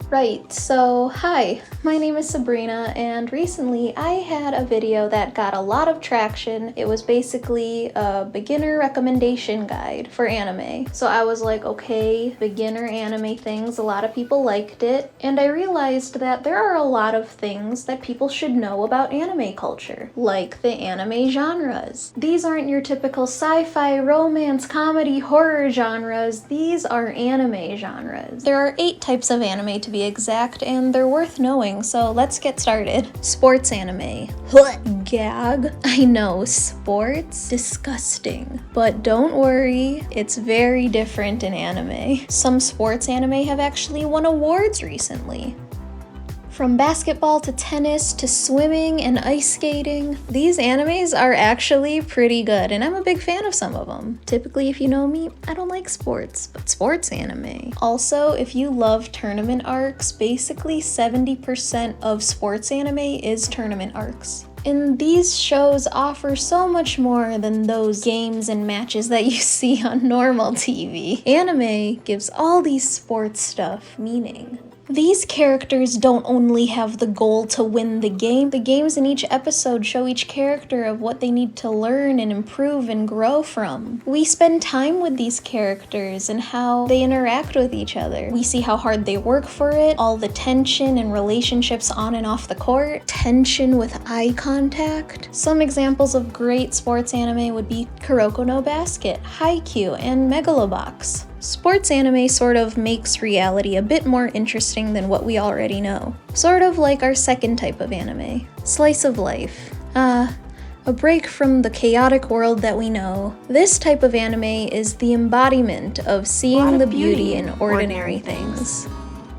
Right, so hi, my name is Sabrina, and recently I had a video that got a lot of traction. It was basically a beginner recommendation guide for anime. So I was like, okay, beginner anime things, a lot of people liked it, and I realized that there are a lot of things that people should know about anime culture, like the anime genres. These aren't your typical sci-fi, romance, comedy, horror genres, these are anime genres. There are 8 types of anime to be exact, and they're worth knowing, so let's get started. Sports anime. Gag. I know, sports? Disgusting. But don't worry, it's very different in anime. Some sports anime have actually won awards recently. From basketball to tennis to swimming and ice skating, these animes are actually pretty good, and I'm a big fan of some of them. Typically, if you know me, I don't like sports, but sports anime. Also, if you love tournament arcs, basically 70% of sports anime is tournament arcs. And these shows offer so much more than those games and matches that you see on normal TV. Anime gives all these sports stuff meaning. These characters don't only have the goal to win the games in each episode show each character of what they need to learn and improve and grow from. We spend time with these characters and how they interact with each other. We see how hard they work for it, all the tension and relationships on and off the court, tension with eye contact. Some examples of great sports anime would be Kuroko no Basket, Haikyuu, and Megalobox. Sports anime sort of makes reality a bit more interesting than what we already know. Sort of like our second type of anime, slice of life. A break from the chaotic world that we know. This type of anime is the embodiment of seeing the beauty in ordinary things.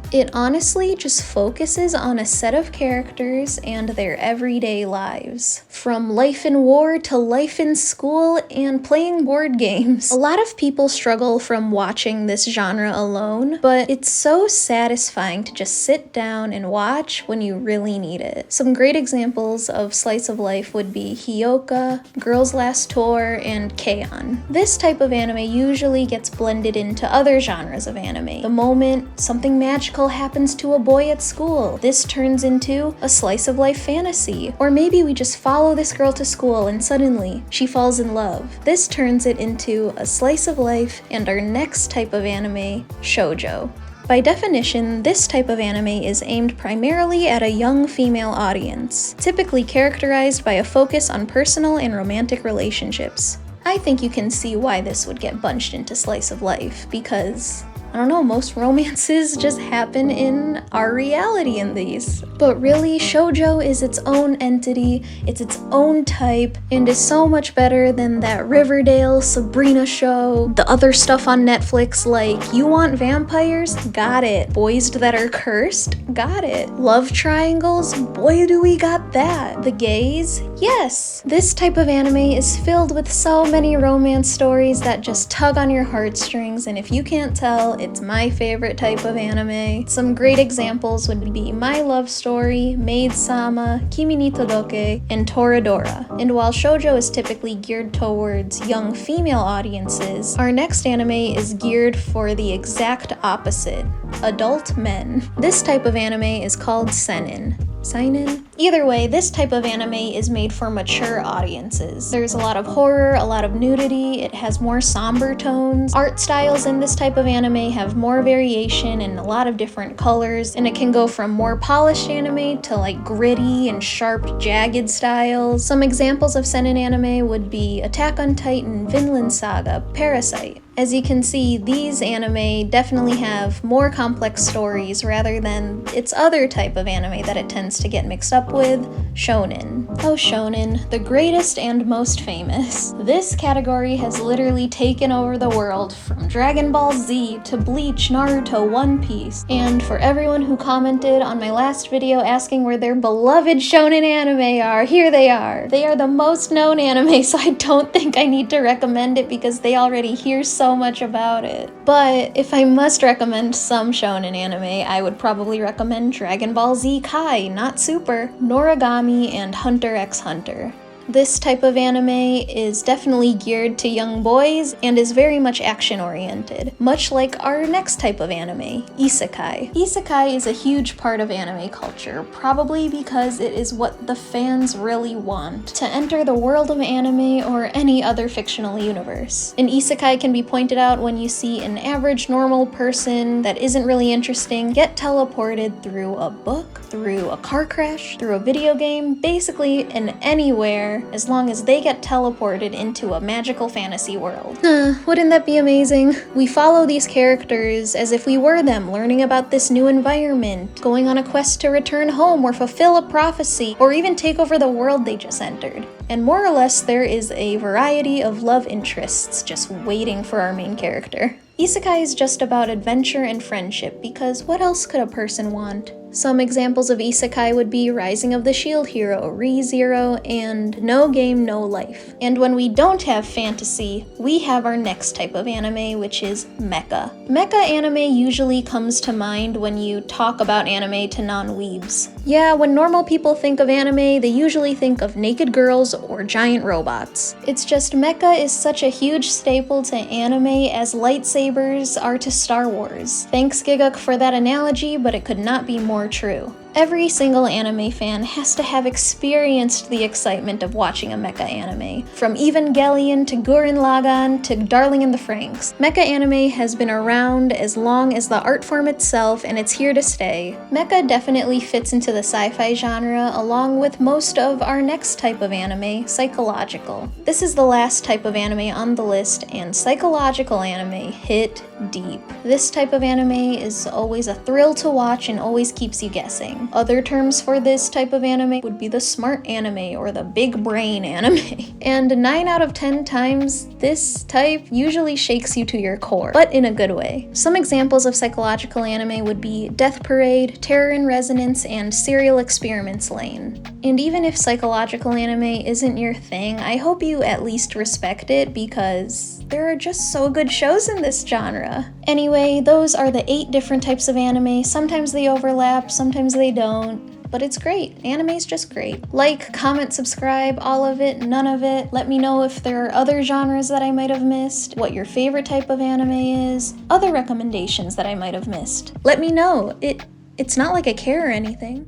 It honestly just focuses on a set of characters and their everyday lives. From life in war to life in school and playing board games. A lot of people struggle from watching this genre alone, but it's so satisfying to just sit down and watch when you really need it. Some great examples of slice of life would be Hyoka, Girls Last Tour, and K-On! This type of anime usually gets blended into other genres of anime. The moment something magical happens to a boy at school, this turns into a slice of life fantasy. Or maybe we just follow this girl to school and suddenly she falls in love. This turns it into a slice of life and our next type of anime, Shoujo. By definition, this type of anime is aimed primarily at a young female audience, typically characterized by a focus on personal and romantic relationships. I think you can see why this would get bunched into slice of life, because I don't know, most romances just happen in our reality in these. But really, Shoujo is its own entity, it's its own type, and is so much better than that Riverdale, Sabrina show, the other stuff on Netflix like You Want Vampires? Got it. Boys that are cursed? Got it. Love triangles? Boy do we got that. The gays? Yes. This type of anime is filled with so many romance stories that just tug on your heartstrings, and if you can't tell, it's my favorite type of anime. Some great examples would be My Love Story, Maid-sama, Kimi ni Todoke, and Toradora. And while shoujo is typically geared towards young female audiences, our next anime is geared for the exact opposite, adult men. This type of anime is called Seinen. Seinen? Either way, this type of anime is made for mature audiences. There's a lot of horror, a lot of nudity, it has more somber tones. Art styles in this type of anime have more variation and a lot of different colors, and it can go from more polished anime to like gritty and sharp, jagged styles. Some examples of seinen anime would be Attack on Titan, Vinland Saga, Parasite. As you can see, these anime definitely have more complex stories rather than its other type of anime that it tends to get mixed up with, shonen. Oh, shonen, the greatest and most famous. This category has literally taken over the world, from Dragon Ball Z to Bleach, Naruto, One Piece. And for everyone who commented on my last video asking where their beloved shonen anime are, here they are. They are the most known anime, so I don't think I need to recommend it because they already hear so much about it. But if I must recommend some shonen anime, I would probably recommend Dragon Ball Z Kai, not Super, Noragami, and Hunter x Hunter. This type of anime is definitely geared to young boys and is very much action-oriented, much like our next type of anime, Isekai. Isekai is a huge part of anime culture, probably because it is what the fans really want, to enter the world of anime or any other fictional universe. An Isekai can be pointed out when you see an average normal person that isn't really interesting get teleported through a book, through a car crash, through a video game, basically in anywhere, as long as they get teleported into a magical fantasy world. Wouldn't that be amazing? We follow these characters as if we were them, learning about this new environment, going on a quest to return home or fulfill a prophecy, or even take over the world they just entered. And more or less there is a variety of love interests just waiting for our main character. Isekai is just about adventure and friendship, because what else could a person want? Some examples of isekai would be Rising of the Shield Hero, Re:Zero, and No Game, No Life. And when we don't have fantasy, we have our next type of anime, which is mecha. Mecha anime usually comes to mind when you talk about anime to non-weebs. Yeah, when normal people think of anime, they usually think of naked girls or giant robots. It's just mecha is such a huge staple to anime as lightsabers are to Star Wars. Thanks Giguk for that analogy, but it could not be more true. Every single anime fan has to have experienced the excitement of watching a mecha anime. From Evangelion to Gurren Lagann to Darling in the Franxx. Mecha anime has been around as long as the art form itself, and it's here to stay. Mecha definitely fits into the sci-fi genre along with most of our next type of anime, psychological. This is the last type of anime on the list, and psychological anime hit deep. This type of anime is always a thrill to watch and always keeps you guessing. Other terms for this type of anime would be the smart anime or the big brain anime. And 9 out of 10 times, this type usually shakes you to your core, but in a good way. Some examples of psychological anime would be Death Parade, Terror in Resonance, and Serial Experiments Lane. And even if psychological anime isn't your thing, I hope you at least respect it, because there are just so good shows in this genre. Anyway, those are the 8 different types of anime. Sometimes they overlap, sometimes they don't, but it's great. Anime's just great. Like, comment, subscribe, all of it, none of it. Let me know if there are other genres that I might have missed, what your favorite type of anime is, other recommendations that I might have missed. Let me know. It's not like I care or anything.